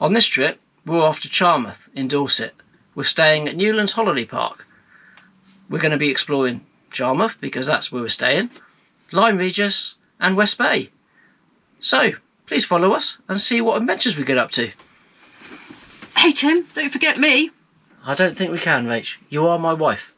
On this trip, we're off to Charmouth in Dorset. We're staying at Newlands Holiday Park. We're going to be exploring Charmouth because that's where we're staying, Lyme Regis and West Bay. So, please follow us and see what adventures we get up to. Hey Tim, don't forget me. I don't think we can, Rach. You are my wife.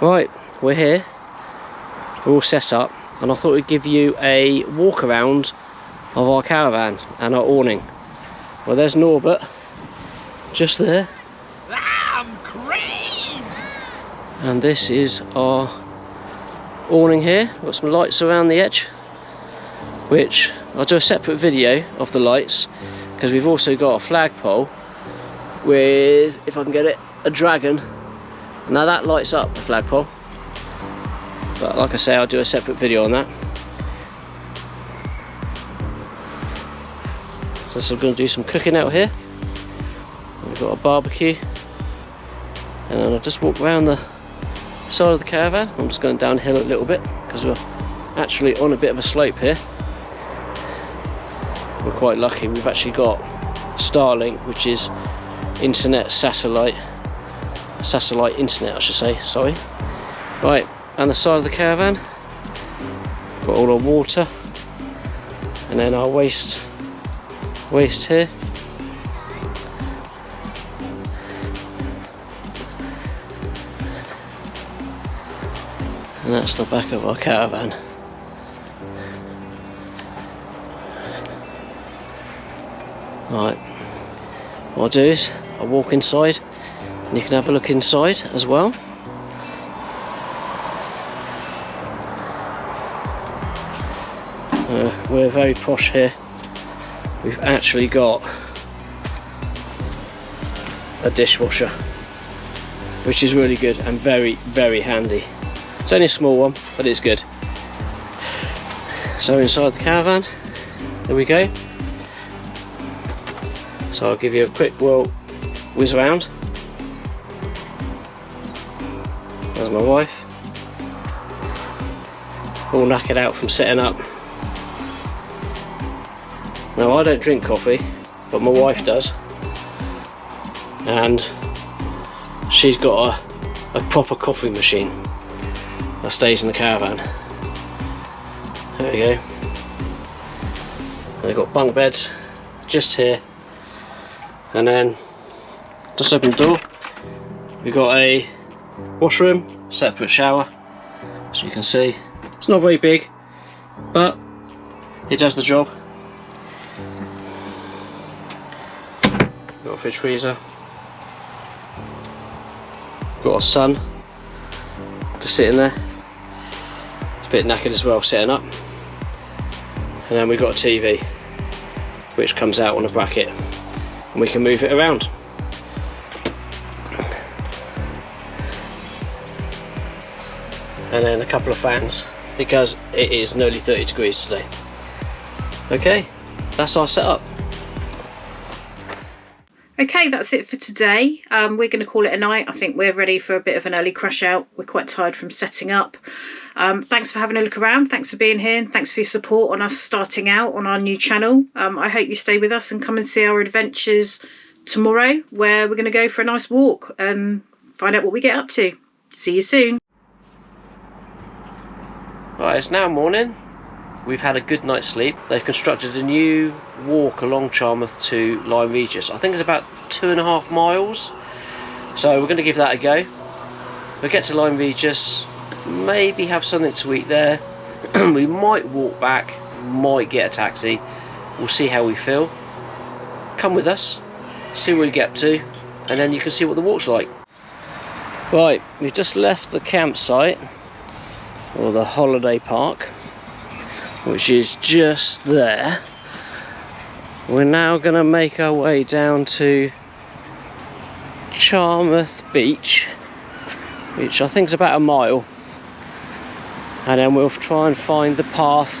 Right, we're here, we're all set up, and I thought we'd give you a walk around of our caravan and our awning. Well, there's Norbert, just there. I'm crazy! And this is our awning here. We've got some lights around the edge, which I'll do a separate video of the lights, because we've also got a flagpole with, if I can get it, a dragon. Now that lights up the flagpole, but like I say, I'll do a separate video on that. So we're going to do some cooking out here. We've got a barbecue, and then I'll just walk around the side of the caravan. I'm just going downhill a little bit because we're actually on a bit of a slope here. We're quite lucky, we've actually got Starlink, which is internet satellite internet, I should say, sorry. Right, and the side of the caravan, got all our water, and then our waste here. And that's the back of our caravan. Right, what I'll do is I'll walk inside, and you can have a look inside as well. We're very posh here. We've actually got a dishwasher, which is really good and very, very handy. It's only a small one, but it's good. So inside the caravan, there we go. So I'll give you a quick whiz around. There's my wife, all knackered out from setting up. Now I don't drink coffee, but my wife does, and she's got a proper coffee machine that stays in the caravan. There we go. They've got bunk beds just here, and then just open the door, we've got a washroom, separate shower, as you can see. It's not very big, but it does the job. Got a fridge freezer, got a sun to sit in there. It's a bit knackered as well setting up. And then we've got a TV which comes out on a bracket, and we can move it around. And then a couple of fans because it is nearly 30 degrees today. Okay, that's our setup. Okay, that's it for today. We're going to call it a night. I think we're ready for a bit of an early crash out. We're quite tired from setting up. Thanks for having a look around. Thanks for being here. And thanks for your support on us starting out on our new channel. I hope you stay with us and come and see our adventures tomorrow, where we're going to go for a nice walk and find out what we get up to. See you soon. Right, it's now morning. We've had a good night's sleep. They've constructed a new walk along Charmouth to Lyme Regis. I think it's about 2.5 miles. So we're going to give that a go. We'll get to Lyme Regis, maybe have something to eat there. We might walk back, might get a taxi. We'll see how we feel. Come with us, see where we get to, and then you can see what the walk's like. Right, we've just left the campsite, or the holiday park, which is just there. We're now going to make our way down to Charmouth Beach, which I think is about a mile, and then we'll try and find the path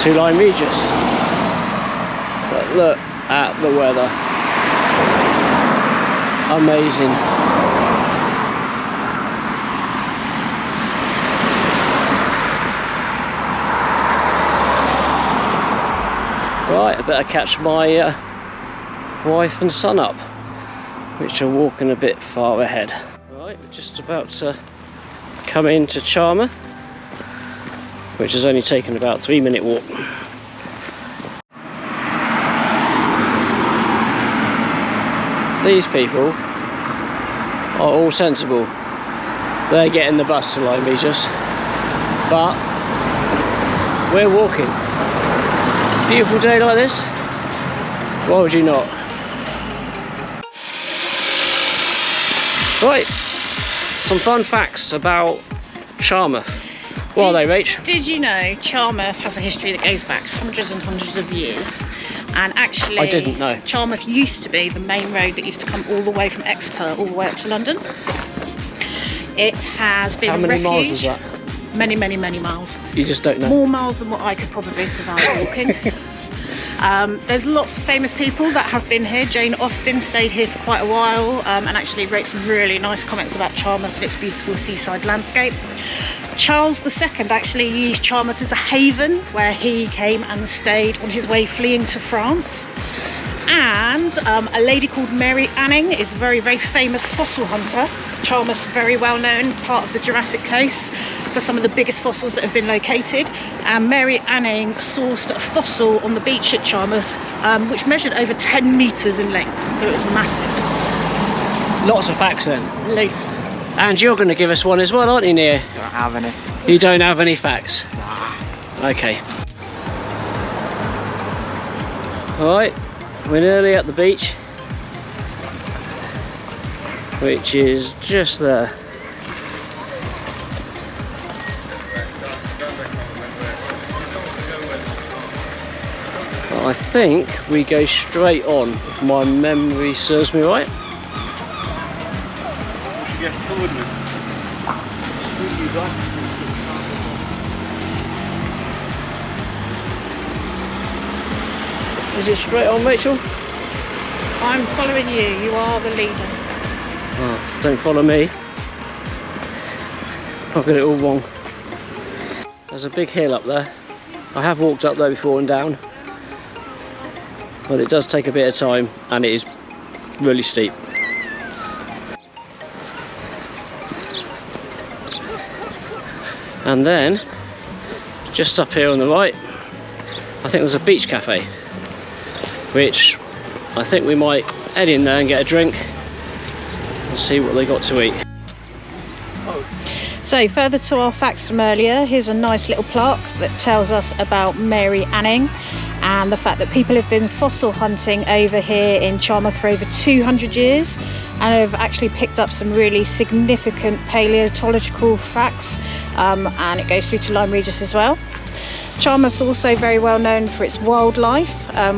to Lyme Regis. But look at the weather, amazing. Right, I better catch my wife and son up, which are walking a bit far ahead. Right, we're just about to come into Charmouth, which has only taken about a 3-minute walk. These people are all sensible. They're getting the bus to Lyme Regis, but we're walking. Beautiful day like this, why would you not? Right, some fun facts about Charmouth. What are they, Rach? Did you know Charmouth has a history that goes back hundreds and hundreds of years? And actually, I didn't know. Charmouth used to be the main road that used to come all the way from Exeter all the way up to London. It has been How many miles is that? Many, many, many miles. You just don't know. More miles than what I could probably survive walking. There's lots of famous people that have been here. Jane Austen stayed here for quite a while, and actually wrote some really nice comments about Charmouth and its beautiful seaside landscape. Charles II actually used Charmouth as a haven where he came and stayed on his way fleeing to France. And a lady called Mary Anning is a very, very famous fossil hunter. Charmouth's very well known, part of the Jurassic Coast, for some of the biggest fossils that have been located. And Mary Anning sourced a fossil on the beach at Charmouth, which measured over 10 metres in length, so it was massive. Lots of facts then. Loads. And you're going to give us one as well, aren't you, Nia? Don't have any. You don't have any facts? Nah. Okay. Alright, we're nearly at the beach, which is just there. I think we go straight on, if my memory serves me right. Is it straight on, Rachel? I'm following you, you are the leader. Oh, don't follow me. I've got it all wrong. There's a big hill up there. I have walked up there before and down, but it does take a bit of time and it is really steep. And then, just up here on the right, I think there's a beach cafe, which I think we might head in there and get a drink and see what they got to eat. So further to our facts from earlier, here's a nice little plaque that tells us about Mary Anning and the fact that people have been fossil hunting over here in Charmouth for over 200 years and have actually picked up some really significant paleontological facts, and it goes through to Lyme Regis as well. Charmouth's also very well known for its wildlife.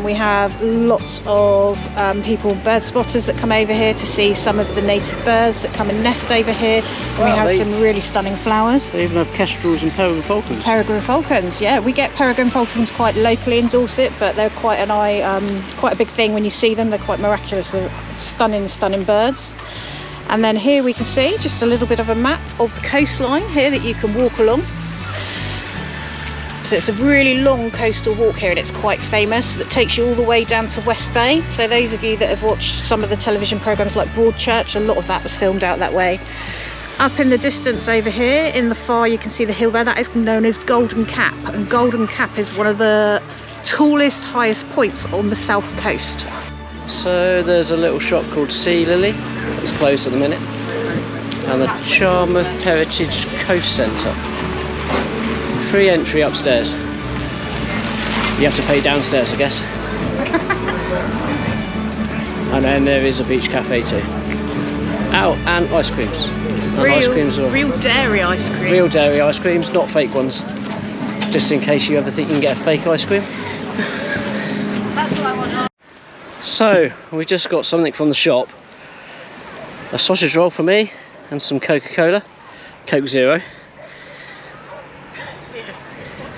We have lots of people, bird spotters, that come over here to see some of the native birds that come and nest over here. And we have some really stunning flowers. They even have kestrels and peregrine falcons. Peregrine falcons, yeah. We get peregrine falcons quite locally in Dorset, but they're quite a big thing when you see them. They're quite miraculous. They're stunning, stunning birds. And then here we can see just a little bit of a map of the coastline here that you can walk along. So it's a really long coastal walk here, and it's quite famous, that takes you all the way down to West Bay. So those of you that have watched some of the television programmes like Broadchurch, a lot of that was filmed out that way. Up in the distance over here, in the far, you can see the hill there. That is known as Golden Cap, and Golden Cap is one of the tallest, highest points on the south coast. So there's a little shop called Sea Lily. It's closed at the minute. and the Charmouth Heritage Coast Centre. Free entry upstairs. You have to pay downstairs, I guess. And then there is a beach cafe too. Oh, and ice creams. And ice creams are real dairy ice cream. real dairy ice creams, not fake ones. Just in case you ever think you can get a fake ice cream. That's what I want. So, we just got something from the shop. A sausage roll for me and some Coca-Cola, Coke Zero.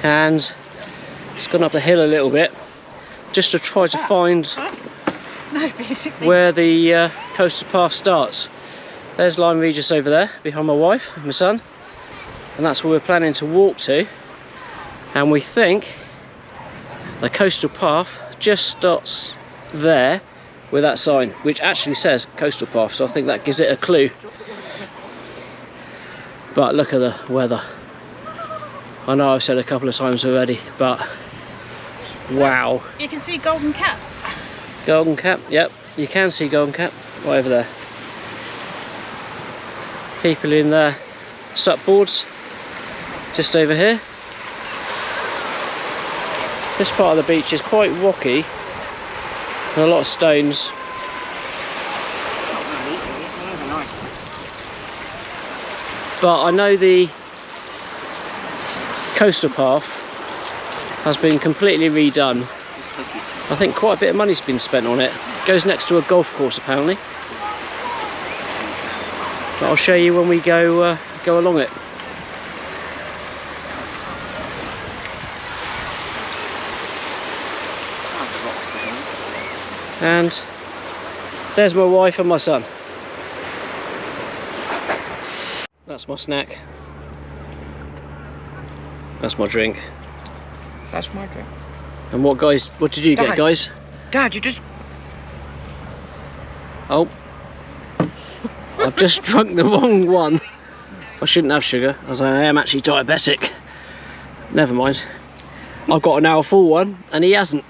And it's gone up the hill a little bit just to try to find where the coastal path starts. There's Lyme Regis over there behind my wife and my son, and that's where we're planning to walk to. And we think the coastal path just starts there with that sign, which actually says coastal path, so I think that gives it a clue. But look at the weather. I know I've said a couple of times already, but wow. You can see Golden Cap. Golden Cap, yep, you can see Golden Cap right over there. People in their sup boards just over here. This part of the beach is quite rocky and a lot of stones. But I know the coastal path has been completely redone. I think quite a bit of money's been spent on it. It goes next to a golf course apparently. But I'll show you when we go along it. And there's my wife and my son. That's my snack. That's my drink. That's my drink. And what did you get, guys? Dad, you just... Oh. I've just drunk the wrong one. I shouldn't have sugar, as I am actually diabetic. Never mind. I've got an hour full one, and he hasn't.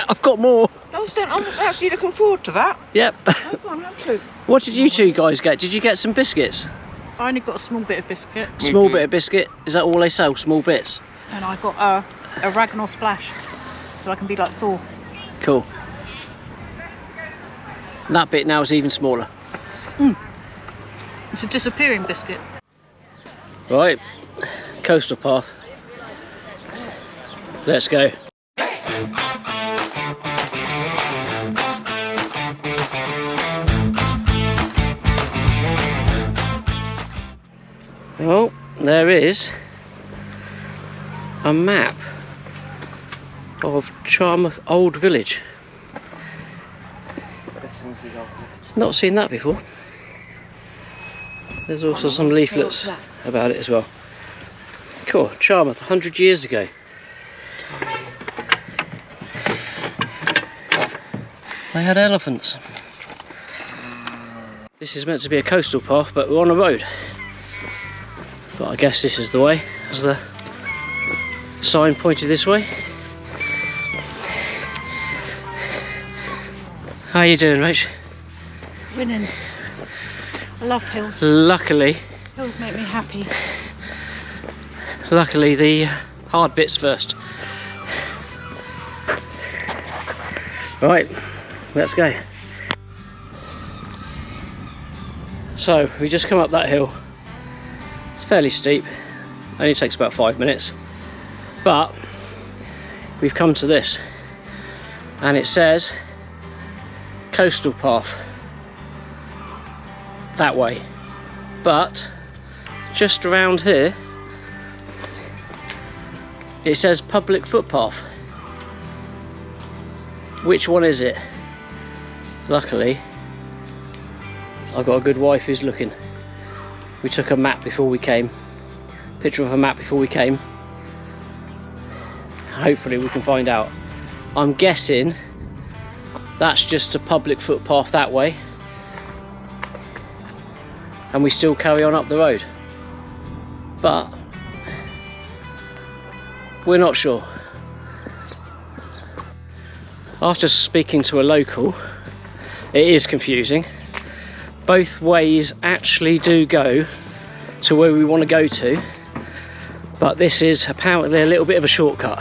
I've got more. I'm actually looking forward to that. Yep. Oh, go on, have two. What did you two guys get? Did you get some biscuits? I only got a small bit of biscuit. Small bit of biscuit? Is that all they sell? Small bits? And I got a Ragnar splash, so I can be like Thor. Cool. And that bit now is even smaller. It's a disappearing biscuit. Right, coastal path. Let's go. Well, there is a map of Charmouth Old Village. Not seen that before. There's also some leaflets about it as well. Cool, Charmouth, 100 years ago. They had elephants. This is meant to be a coastal path, but we're on a road. But I guess this is the way, as the sign pointed this way. How you doing, Rach? Winning. I love hills. Luckily, Hills make me happy. luckily the hard bits first. Right, let's go. So we just come up that hill. It's fairly steep, only takes about 5 minutes, but we've come to this and it says coastal path that way, but just around here it says public footpath. Which one is it? Luckily I've got a good wife who's looking. We took a map before we came, picture of a map before we came. Hopefully we can find out. I'm guessing that's just a public footpath that way, and we still carry on up the road, but we're not sure. After speaking to a local, it is confusing, both ways actually do go to where we want to go to, but this is apparently a little bit of a shortcut.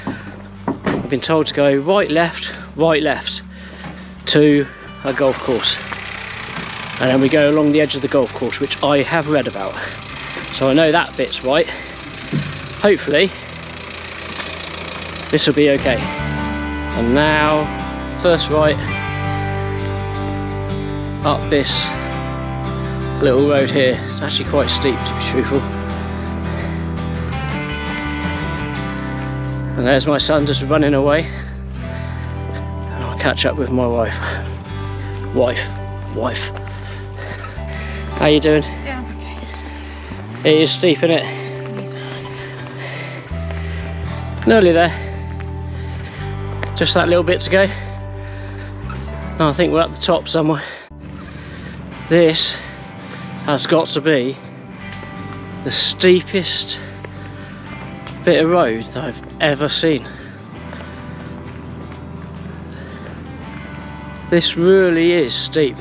I've been told to go right left to a golf course, and then we go along the edge of the golf course, which I have read about, so I know that bit's right. Hopefully this will be okay. And now first right up this little road here. It's actually quite steep, to be truthful. And there's my son just running away. And I'll catch up with my wife. Wife. How you doing? Yeah, I'm okay. It is steep, isn't it? Nearly there. Just that little bit to go. And I think we're at the top somewhere. This has got to be the steepest bit of road that I've ever seen. This really is steep.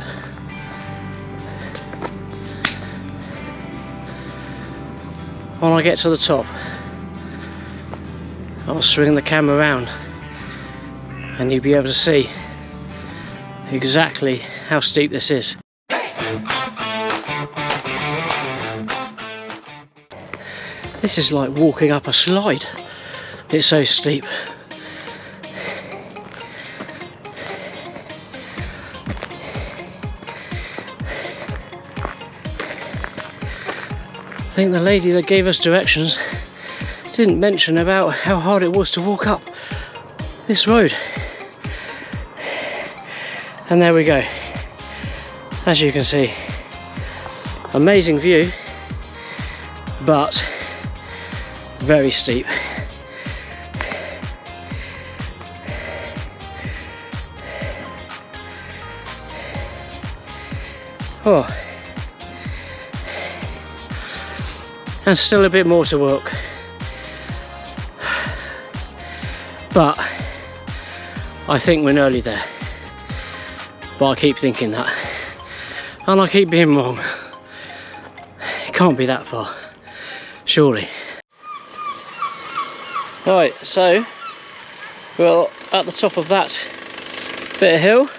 When I get to the top, I'll swing the camera around and you'll be able to see exactly how steep this is. This is like walking up a slide. It's so steep. I think the lady that gave us directions didn't mention about how hard it was to walk up this road. And there we go. As you can see, amazing view, but very steep. Oh, and still a bit more to walk, but I think we're nearly there. But I keep thinking that, and I keep being wrong. It can't be that far, surely. Right, so we're at the top of that bit of hill,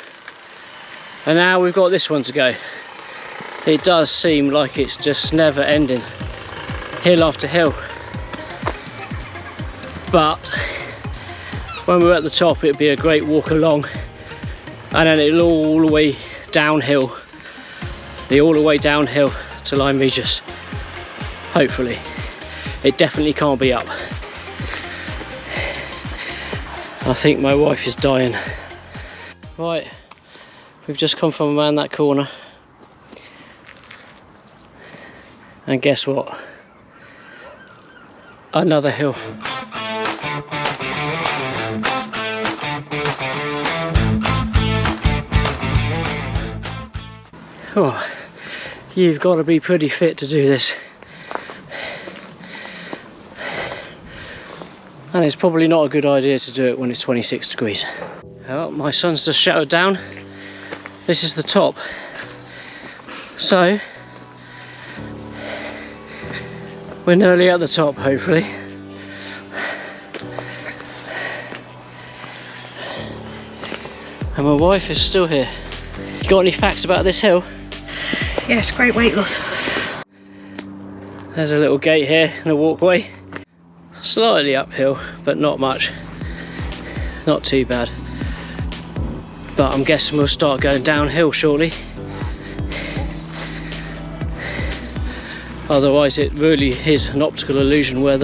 and now we've got this one to go. It does seem like it's just never ending, hill after hill, but when we're at the top it'd be a great walk along, and then it'll all the way downhill, to Lyme Regis. Hopefully. It definitely can't be up. I think my wife is dying. Right, we've just come from around that corner, and guess what? Another hill. Oh, you've got to be pretty fit to do this. And it's probably not a good idea to do it when it's 26 degrees. Well, my son's just shouted down. This is the top. So, we're nearly at the top, hopefully. And my wife is still here. You got any facts about this hill? Yes, great weight loss. There's a little gate here and a walkway. Slightly uphill, but not much. Not too bad. But I'm guessing we'll start going downhill shortly. Otherwise it really is an optical illusion where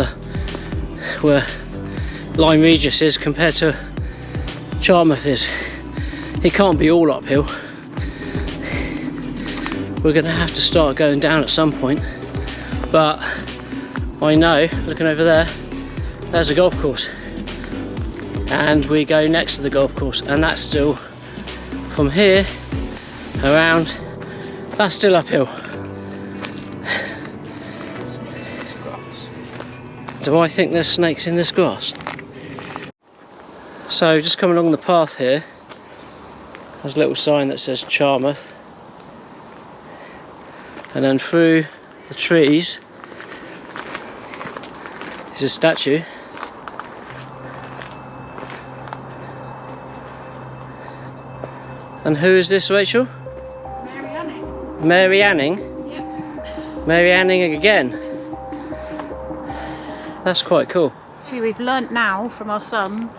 Lyme Regis is compared to Charmouth is. It can't be all uphill. We're going to have to start going down at some point. But I know, looking over there, there's a golf course. And we go next to the golf course, and that's still, from here around, that's still uphill. Do I think there's snakes in this grass? So just coming along the path here, there's a little sign that says Charmouth. and then through the trees is a statue. And who is this, Rachel? Mary Anning. Mary Anning? Yep. Mary Anning again. That's quite cool. We've learnt now from our son,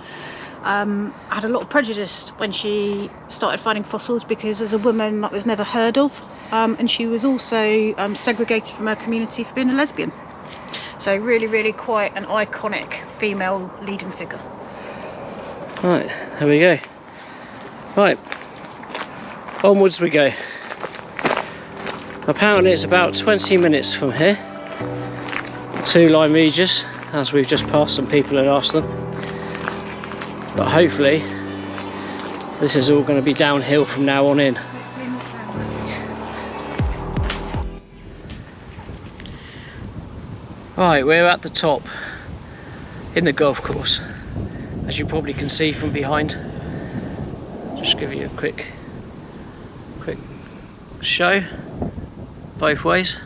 had a lot of prejudice when she started finding fossils because as a woman that was never heard of, and she was also segregated from her community for being a lesbian. So really quite an iconic female leading figure. Right, there we go. Right, onwards we go. Apparently it's about 20 minutes from here to Lyme Regis, as we've just passed some people and asked them. But hopefully this is all going to be downhill from now on in. Right, we're at the top in the golf course, as you probably can see from behind. Just give you a quick show both ways.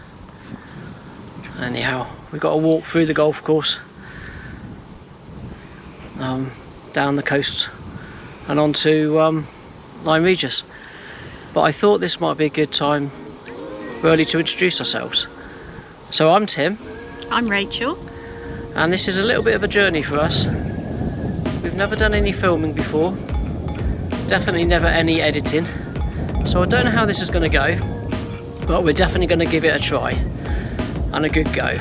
Anyhow, we've got to walk through the golf course, down the coast and onto Lyme Regis. But I thought this might be a good time really to introduce ourselves. So I'm Tim. I'm Rachel. And this is a little bit of a journey for us. We've never done any filming before, definitely never any editing, so I don't know how this is going to go, but we're definitely going to give it a try and a good go.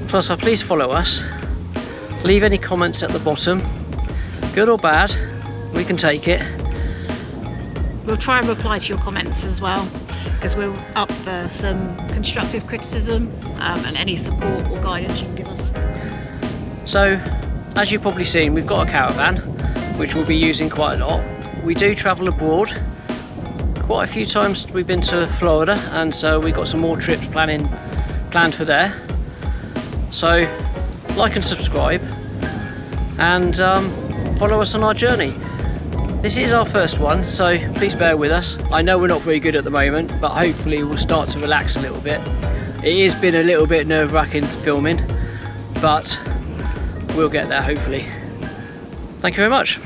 Plus, please follow us, leave any comments at the bottom, good or bad, we can take it. We'll try and reply to your comments as well, because we're up for some constructive criticism and any support or guidance you can give us. So, as you've probably seen, we've got a caravan, which we'll be using quite a lot. We do travel abroad. Quite a few times we've been to Florida, and so we've got some more trips planned for there. So, like and subscribe, and follow us on our journey. This is our first one, so please bear with us. I know we're not very good at the moment, but hopefully we'll start to relax a little bit. It has been a little bit nerve-wracking filming, but we'll get there hopefully. Thank you very much.